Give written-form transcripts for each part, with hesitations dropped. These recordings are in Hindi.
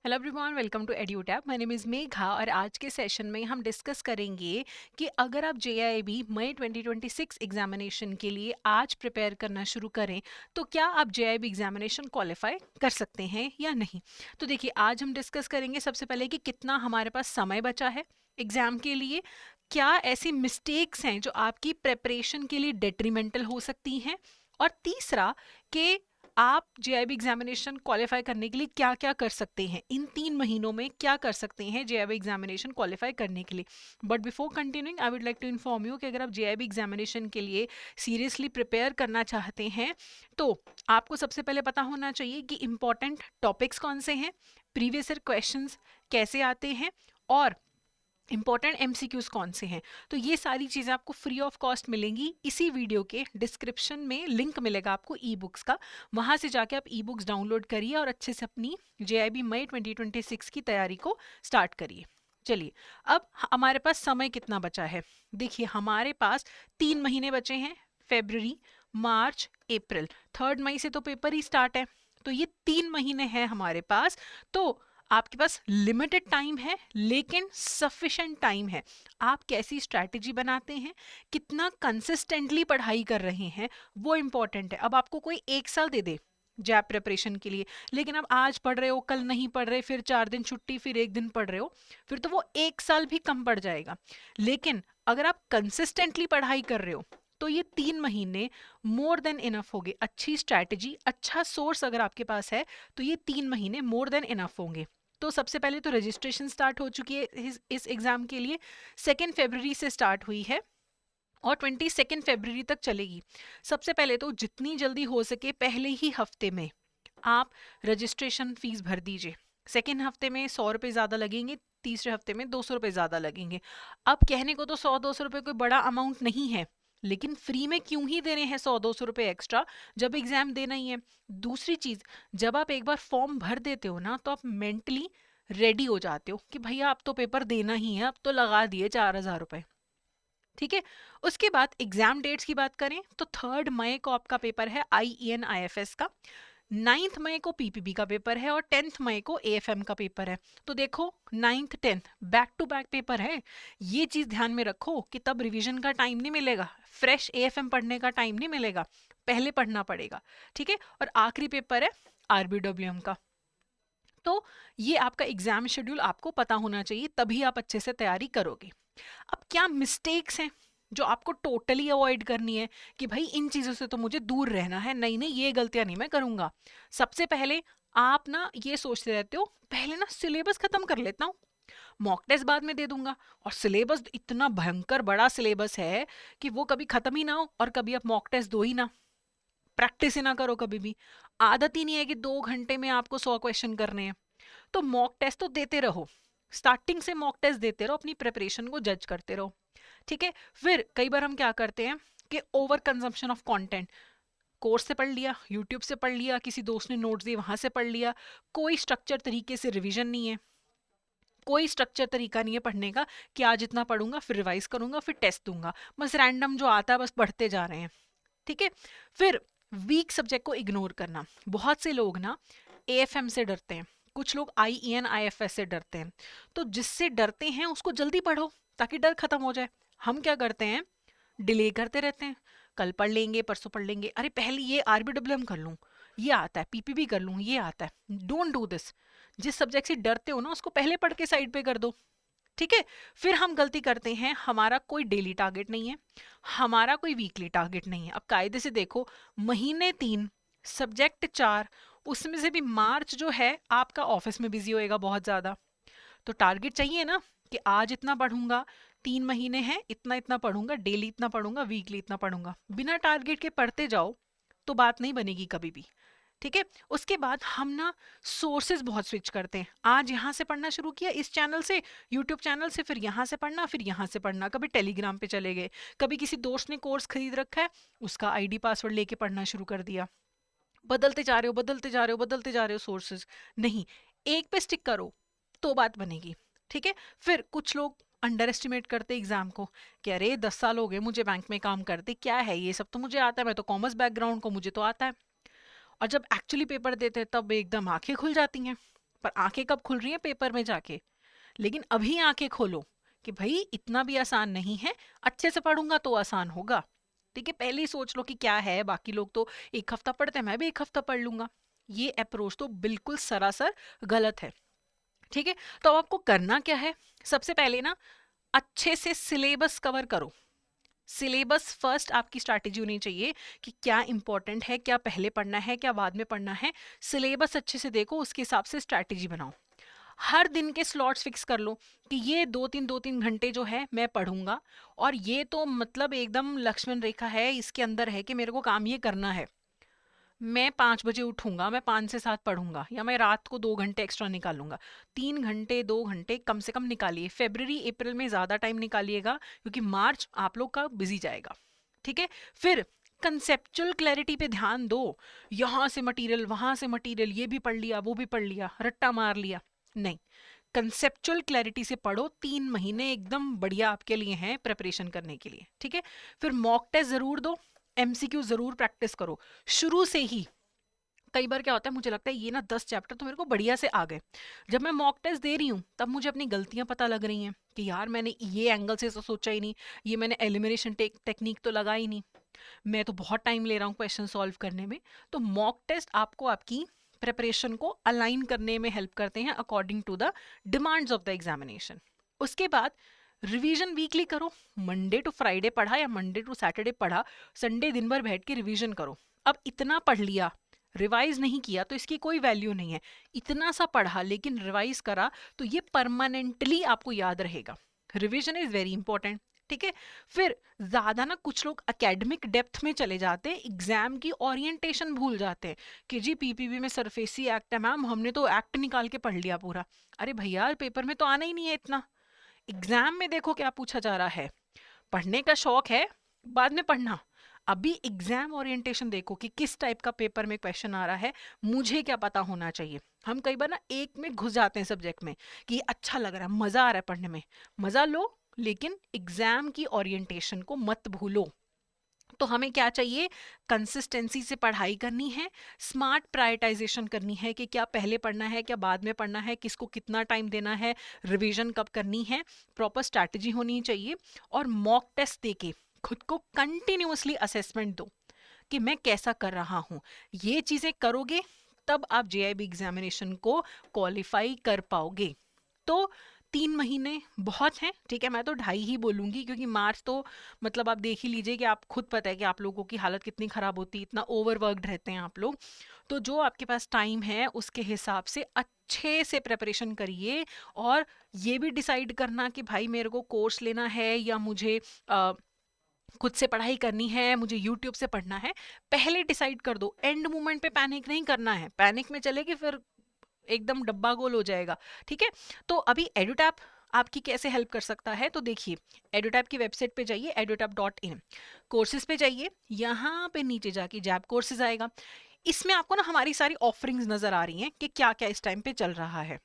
Hello everyone, welcome to Edutab. My name is Megha और आज के सेशन में हम डिस्कस करेंगे कि अगर आप जेआईबी मई 2026 एग्जामिनेशन के लिए आज प्रिपेयर करना शुरू करें तो क्या आप जेआईबी एग्जामिनेशन क्वालिफाई कर सकते हैं या नहीं। तो देखिए, आज हम डिस्कस करेंगे सबसे पहले कि कितना हमारे पास समय बचा है एग्जाम के लिए, क्या ऐसी मिस्टेक्स हैं जो आपकी प्रेपरेशन के लिए डेट्रीमेंटल हो सकती हैं, और तीसरा कि आप जेआईबी एग्जामिनेशन क्वालिफाई करने के लिए क्या क्या कर सकते हैं, इन 3 महीनों में क्या कर सकते हैं जेआईबी एग्जामिनेशन क्वालिफाई करने के लिए। But before continuing I would like to inform you कि अगर आप जेआईबी एग्जामिनेशन के लिए सीरियसली प्रिपेयर करना चाहते हैं तो आपको सबसे पहले पता होना चाहिए कि इंपॉर्टेंट टॉपिक्स कौन से हैं, प्रीवियस ईयर क्वेश्चंस कैसे आते हैं, और इंपॉर्टेंट एमसीक्यूज कौन से हैं। तो ये सारी चीज़ें आपको फ्री ऑफ कॉस्ट मिलेंगी। इसी वीडियो के डिस्क्रिप्शन में लिंक मिलेगा आपको ई बुक्स का, वहाँ से जाके आप ई बुक्स डाउनलोड करिए और अच्छे से अपनी जेआईबी मई 2026 की तैयारी को स्टार्ट करिए। चलिए, अब हमारे पास समय कितना बचा है। देखिए, हमारे पास 3 महीने बचे हैं, फेब्रवरी, मार्च, अप्रैल। 3 मई से तो पेपर ही स्टार्ट है, तो ये 3 महीने हैं हमारे पास। तो आपके पास लिमिटेड टाइम है लेकिन सफिशेंट टाइम है। आप कैसी स्ट्रैटेजी बनाते हैं, कितना कंसिस्टेंटली पढ़ाई कर रहे हैं, वो इम्पोर्टेंट है। अब आपको कोई 1 साल दे दे जैप प्रिपरेशन के लिए, लेकिन अब आज पढ़ रहे हो, कल नहीं पढ़ रहे, फिर 4 दिन छुट्टी, फिर 1 दिन पढ़ रहे हो, फिर तो वो 1 साल भी कम पड़ जाएगा। लेकिन अगर आप कंसिस्टेंटली पढ़ाई कर रहे हो तो ये 3 महीने मोर देन इनफ होंगे। अच्छी स्ट्रैटेजी, अच्छा सोर्स अगर आपके पास है तो ये 3 महीने मोर देन इनफ होंगे। तो सबसे पहले तो रजिस्ट्रेशन स्टार्ट हो चुकी है इस एग्जाम के लिए। 2 फरवरी से स्टार्ट हुई है और 22 फरवरी तक चलेगी। सबसे पहले तो जितनी जल्दी हो सके पहले ही हफ्ते में आप रजिस्ट्रेशन फीस भर दीजिए। सेकेंड हफ्ते में 100 रुपये ज़्यादा लगेंगे, तीसरे हफ्ते में 200 रुपये ज़्यादा लगेंगे। अब कहने को तो 100-200 रुपये कोई बड़ा अमाउंट नहीं है, लेकिन फ्री में क्यों ही दे रहे हैं 100-200 रुपये एक्स्ट्रा जब एग्जाम देना ही है। दूसरी चीज़, जब आप एक बार फॉर्म भर देते हो ना तो आप मेंटली रेडी हो जाते हो कि भैया अब तो पेपर देना ही है, अब तो लगा दिए 4,000 रुपये। ठीक है। उसके बाद एग्जाम डेट्स की बात करें तो 3 मई को आपका पेपर है IEN IFS का, 9 मई को पीपीबी का पेपर है, और 10 मई को AFM का पेपर है। तो देखो, 9th 10th back to back paper है। ये चीज़ ध्यान में रखो कि तब रिवीजन का टाइम नहीं मिलेगा, फ्रेश AFM पढ़ने का टाइम नहीं मिलेगा, पहले पढ़ना पड़ेगा। ठीक है। और आखिरी पेपर है RBWM का। तो ये आपका एग्जाम शेड्यूल आपको पता होना चाहिए, तभी आप अच्छे से तैयारी करोगे। अब क्या मिस्टेक्स हैं जो आपको टोटली अवॉइड करनी है कि भाई इन चीज़ों से तो मुझे दूर रहना है, नहीं नहीं ये गलतियां नहीं मैं करूंगा। सबसे पहले आप ना ये सोचते रहते हो पहले ना सिलेबस खत्म कर लेता हूँ, मॉक टेस्ट बाद में दे दूंगा। और सिलेबस इतना भयंकर बड़ा सिलेबस है कि वो कभी खत्म ही ना हो और कभी आप मॉक टेस्ट दो ही ना, प्रैक्टिस ही ना करो कभी भी। आदत ही नहीं है कि 2 घंटे में आपको 100 क्वेश्चन करने हैं। तो मॉक टेस्ट तो देते रहो, स्टार्टिंग से मॉक टेस्ट देते रहो, अपनी प्रिपरेशन को जज करते रहो। ठीक है। फिर कई बार हम क्या करते हैं कि over consumption of content, course से पढ़ लिया, यूट्यूब से पढ़ लिया, किसी दोस्त ने नोट्स दिए वहां से पढ़ लिया, कोई स्ट्रक्चर तरीके से रिवीजन नहीं है, कोई स्ट्रक्चर तरीका नहीं है पढ़ने का कि आज इतना पढ़ूंगा फिर रिवाइज करूंगा फिर टेस्ट दूंगा, बस रैंडम जो आता है बस पढ़ते जा रहे हैं। ठीक है। फिर वीक सब्जेक्ट को इग्नोर करना, बहुत से लोग ना AFM से डरते हैं, कुछ लोग IEN IFS से डरते हैं। तो जिससे डरते हैं उसको जल्दी पढ़ो ताकि डर खत्म हो जाए। हम क्या करते हैं, डिले करते रहते हैं, कल पढ़ लेंगे परसों पढ़ लेंगे, अरे पहले ये RBWM कर लूँ, ये आता है, PPB कर लूँ, ये आता है। Don't do this. जिस सब्जेक्ट से डरते हो ना उसको पहले पढ़ के साइड पे कर दो। ठीक है। फिर हम गलती करते हैं, हमारा कोई डेली टारगेट नहीं है, हमारा कोई वीकली टारगेट नहीं है। अब कायदे से देखो, महीने 3, सब्जेक्ट 4, उसमें से भी मार्च जो है आपका ऑफिस में बिजी होएगा बहुत ज़्यादा। तो टारगेट चाहिए ना कि आज इतना पढ़ूंगा, 3 महीने हैं, इतना इतना पढ़ूंगा, डेली इतना पढ़ूंगा, वीकली इतना पढ़ूंगा। बिना टारगेट के पढ़ते जाओ तो बात नहीं बनेगी कभी भी। ठीक है। उसके बाद हम ना सोर्सेज बहुत स्विच करते हैं, आज यहाँ से पढ़ना शुरू किया इस चैनल से, यूट्यूब चैनल से, फिर यहाँ से पढ़ना, फिर यहाँ से पढ़ना, कभी टेलीग्राम पे चले गए, कभी किसी दोस्त ने कोर्स खरीद रखा है उसका ID पासवर्ड लेके पढ़ना शुरू कर दिया। बदलते जा रहे हो, बदलते जा रहे हो, बदलते जा रहे हो सोर्सेज। नहीं, एक पे स्टिक करो तो बात बनेगी। ठीक है। फिर कुछ लोग अंडर एस्टिमेट करते एग्जाम को कि अरे 10 साल हो गए मुझे बैंक में काम करते, क्या है ये सब तो मुझे आता है, मैं तो कॉमर्स बैकग्राउंड को, मुझे तो आता है। और जब एक्चुअली पेपर देते हैं तब एकदम आंखें खुल जाती हैं। पर आंखें कब खुल रही हैं? पेपर में जाके। लेकिन अभी आंखें खोलो कि भाई इतना भी आसान नहीं है, अच्छे से पढ़ूंगा तो आसान होगा। ठीक है, पहले ही सोच लो कि क्या है, बाकी लोग तो एक हफ्ता पढ़ते हैं, मैं भी एक हफ्ता पढ़ लूंगा। ये अप्रोच तो बिल्कुल सरासर गलत है। ठीक है, तो अब आपको करना क्या है? सबसे पहले ना अच्छे से सिलेबस कवर करो। सिलेबस फर्स्ट आपकी स्ट्रैटेजी होनी चाहिए कि क्या इंपॉर्टेंट है, क्या पहले पढ़ना है, क्या बाद में पढ़ना है। सिलेबस अच्छे से देखो, उसके हिसाब से स्ट्रैटेजी बनाओ। हर दिन के स्लॉट्स फिक्स कर लो कि ये 2-3 घंटे जो है मैं पढ़ूंगा, और ये तो मतलब एकदम लक्ष्मण रेखा है, इसके अंदर है कि मेरे को काम ये करना है। मैं 5 बजे उठूंगा, मैं 5 से 7 पढ़ूंगा, या मैं रात को 2 घंटे एक्स्ट्रा निकालूंगा। 3 घंटे 2 घंटे कम से कम निकालिए। फेब्रवरी अप्रैल में ज्यादा टाइम निकालिएगा, क्योंकि मार्च आप लोग का बिजी जाएगा। ठीक है, फिर कंसेप्चुअल क्लैरिटी पे ध्यान दो। यहाँ से मटेरियल, वहां से मटेरियल, ये भी पढ़ लिया, वो भी पढ़ लिया, रट्टा मार लिया, नहीं। कंसेप्चुअल क्लैरिटी से पढ़ो। 3 महीने एकदम बढ़िया आपके लिए हैं प्रिपरेशन करने के लिए। ठीक है, फिर मॉक टेस्ट जरूर दो, एमसीक्यू जरूर प्रैक्टिस करो शुरू से ही। कई बार क्या होता है, मुझे लगता है ये ना 10 चैप्टर तो मेरे को बढ़िया से आ गए, जब मैं मॉक टेस्ट दे रही हूँ तब मुझे अपनी गलतियां पता लग रही हैं कि यार मैंने ये एंगल से तो सोचा ही नहीं, ये मैंने एलिमिनेशन टेक्निक तो लगा ही नहीं, मैं तो बहुत टाइम ले रहा हूँ क्वेश्चन सॉल्व करने में। तो मॉक टेस्ट आपको आपकी प्रिपरेशन को अलाइन करने में हेल्प करते हैं according to the demands of the examination. उसके बाद रिवीजन वीकली करो। मंडे टू फ्राइडे पढ़ा या मंडे टू सैटरडे पढ़ा, संडे दिन भर बैठ के रिवीजन करो। अब इतना पढ़ लिया, रिवाइज नहीं किया तो इसकी कोई वैल्यू नहीं है। इतना सा पढ़ा लेकिन रिवाइज करा तो ये परमानेंटली आपको याद रहेगा। Revision is very important. ठीक है, फिर ज्यादा ना कुछ लोग एकेडमिक डेप्थ में चले जाते हैं, एग्जाम की ओरिएंटेशन भूल जाते हैं कि जी पीपीबी में सरफेसी एक्ट है मैम, हमने तो एक्ट निकाल के पढ़ लिया पूरा। अरे भैया, पेपर में तो आना ही नहीं है इतना। एग्जाम में देखो क्या पूछा जा रहा है। पढ़ने का शौक है, बाद में पढ़ना। अभी एग्जाम ओरिएंटेशन देखो कि किस टाइप का पेपर में क्वेश्चन आ रहा है, मुझे क्या पता होना चाहिए। हम कई बार ना एक में घुस जाते हैं सब्जेक्ट में कि ये अच्छा लग रहा है, मजा आ रहा है पढ़ने में। मजा लो, लेकिन एग्जाम की ओरिएंटेशन को मत भूलो। तो हमें क्या चाहिए? कंसिस्टेंसी से पढ़ाई करनी है, स्मार्ट प्रायोरिटाइजेशन करनी है कि क्या पहले पढ़ना है, क्या बाद में पढ़ना है, किसको कितना टाइम देना है, रिवीजन कब करनी है, प्रॉपर स्ट्रैटेजी होनी चाहिए। और मॉक टेस्ट देके खुद को कंटिन्यूअसली असेसमेंट दो कि मैं कैसा कर रहा हूँ। ये चीजें करोगे तब आप जेआईबी एग्जामिनेशन को क्वालिफाई कर पाओगे। तो 3 महीने बहुत हैं। ठीक है, मैं तो 2.5 ही बोलूंगी, क्योंकि मार्च तो मतलब आप देख ही लीजिए कि आप खुद पता है कि आप लोगों की हालत कितनी खराब होती है, इतना ओवरवर्कड रहते हैं आप लोग। तो जो आपके पास टाइम है उसके हिसाब से अच्छे से प्रिपरेशन करिए। और ये भी डिसाइड करना कि भाई मेरे को कोर्स लेना है या मुझे खुद से पढ़ाई करनी है, मुझे यूट्यूब से पढ़ना है, पहले डिसाइड कर दो। एंड मोमेंट पे पैनिक नहीं करना है, पैनिक में चलेगी फिर एकदम डब्बा गोल हो जाएगा। ठीक है, तो अभी एडुटैप आपकी कैसे हेल्प कर सकता है, तो देखिए एडुटैप की वेबसाइट पे जाइए, edutap.in, कोर्सेज पे जाइए, यहाँ पे नीचे जाके जैब कोर्सेज आएगा। इसमें आपको ना हमारी सारी ऑफरिंग्स नजर आ रही हैं कि क्या क्या इस टाइम पे चल रहा है।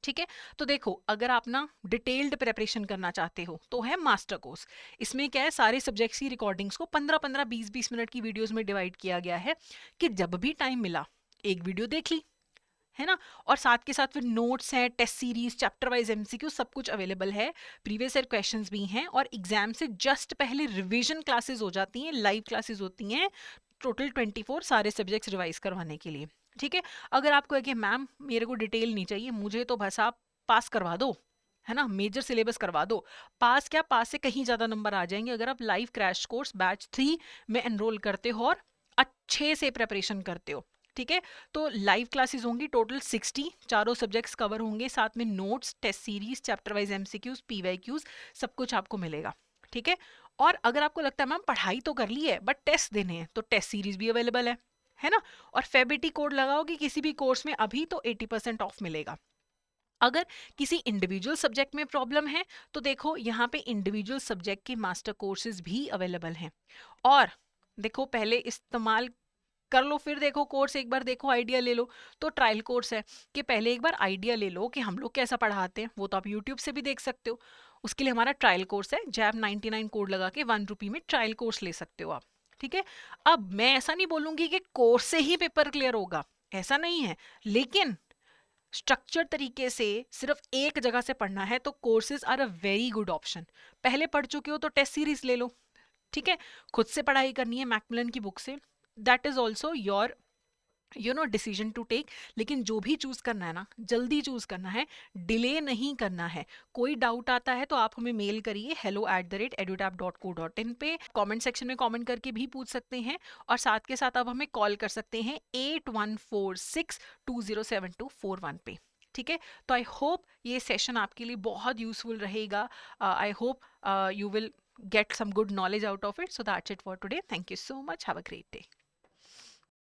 ठीक है, तो देखो अगर आप ना डिटेल्ड प्रिपरेशन करना चाहते हो तो है मास्टर कोर्स। इसमें क्या है, सारे सब्जेक्ट्स की रिकॉर्डिंग्स को 15-15 20-20 मिनट की वीडियोस में डिवाइड किया गया है कि जब भी टाइम मिला एक वीडियो देख ली, है ना। और साथ के साथ फिर नोट्स हैं, test series, chapter wise MCQ, सब कुछ अवेलेबल है। प्रीवियस ईयर क्वेश्चंस भी हैं, और एग्जाम से जस्ट पहले रिवीजन क्लासेस हो जाती हैं, लाइव क्लासेस होती हैं, टोटल 24 सारे सब्जेक्ट्स रिवाइज करवाने के लिए। ठीक है, अगर आपको है कि मैम मेरे को डिटेल नहीं चाहिए, मुझे तो बस आप पास करवा दो, है ना, मेजर सिलेबस करवा दो। पास क्या, पास से कहीं ज्यादा नंबर आ जाएंगे अगर आप लाइव क्रैश कोर्स बैच 3 में एनरोल करते हो और अच्छे से प्रिपरेशन करते हो। ठीक है, तो लाइव क्लासेस होंगी टोटल 60, चारों सब्जेक्ट्स कवर होंगे, साथ में notes, test series, chapter wise MCQs, PYQs, सब कुछ आपको मिलेगा। ठीक है, और अगर आपको लगता है मैम पढ़ाई तो कर ली है बट टेस्ट देने हैं, तो टेस्ट सीरीज भी अवेलेबल है ना। और फेबिटी कोड लगाओगे किसी भी कोर्स में अभी तो 80% ऑफ मिलेगा। अगर किसी इंडिविजुअल सब्जेक्ट में प्रॉब्लम है तो देखो यहाँ पे इंडिविजुअल सब्जेक्ट के मास्टर कोर्सेज भी अवेलेबल हैं। और देखो पहले इस्तेमाल कर लो, फिर देखो कोर्स, एक बार देखो आइडिया ले लो। तो ट्रायल कोर्स है कि पहले एक बार आइडिया ले लो कि हम लोग कैसा पढ़ाते हैं, वो तो आप यूट्यूब से भी देख सकते हो। उसके लिए हमारा ट्रायल कोर्स है, जैब 99 कोड लगा के 1 रुपी में ट्रायल कोर्स ले सकते हो आप। ठीक है, अब मैं ऐसा नहीं बोलूंगी कि कोर्स से ही पेपर क्लियर होगा, ऐसा नहीं है, लेकिन स्ट्रक्चर तरीके से सिर्फ एक जगह से पढ़ना है तो courses are a very good option. पहले पढ़ चुके हो तो टेस्ट सीरीज ले लो, ठीक है। खुद से पढ़ाई करनी है मैकमिलन की बुक से, that is also your decision to take. लेकिन जो भी चूज करना है ना, जल्दी चूज करना है, डिले नहीं करना है। कोई डाउट आता है तो आप हमें मेल करिए hello@edutap.co.in पे, कमेंट सेक्शन में कमेंट करके भी पूछ सकते हैं, और साथ के साथ आप हमें कॉल कर सकते हैं 8146207241 पे, ठीक है। तो आई होप ये सेशन आपके लिए बहुत यूजफुल रहेगा। I hope you will get some good knowledge out of it. So that's it for today. Thank you so much. Have a great day.